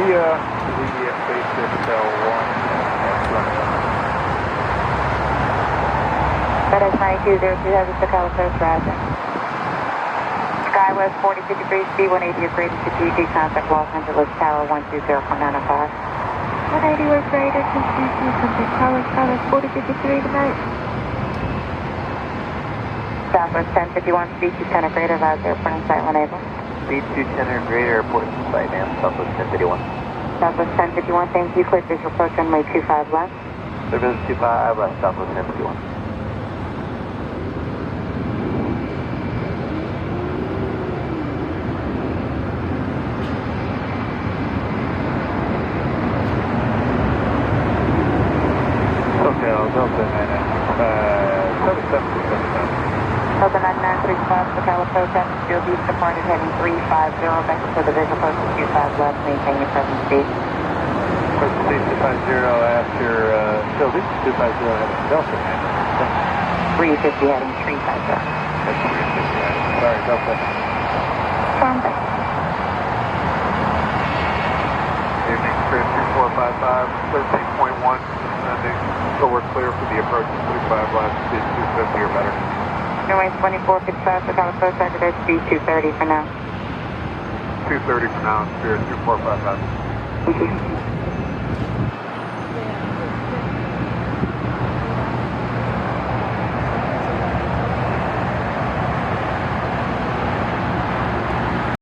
basic L1. FedEx 9202 has a Chicago Coast Rising. Skywest 4050 degrees, C180 is rated to GG, contact Los Angeles Tower 120.905. 180 was rated to GG, contact Tower Skywest 4053 tonight. Southwest 1051, speed 210 or greater, advise airport and sight when able. Speed 210 or greater, airport in sight, ma'am. Southwest 1051. Southwest 1051, thank you. Clear visual approach runway 25 left. Clear visual 25 left, Southwest 1051. Delta 77%. Delta 9935, Chicago Coast, Field East departed heading 350, back to the visual approach 25 left, maintain your present speed. Present speed 250 after Field East 250 heading Delta 350 heading 350. That's 350. Sorry, Delta. From back. Evening, Chris 2455, 13.1, descending. So we're clear for the approach to 35 left, speed 250 or better. Runway 2455, Chicago Coast, Saturday, speed 230 for now. 230 for now, Spirit 2455. Thank you.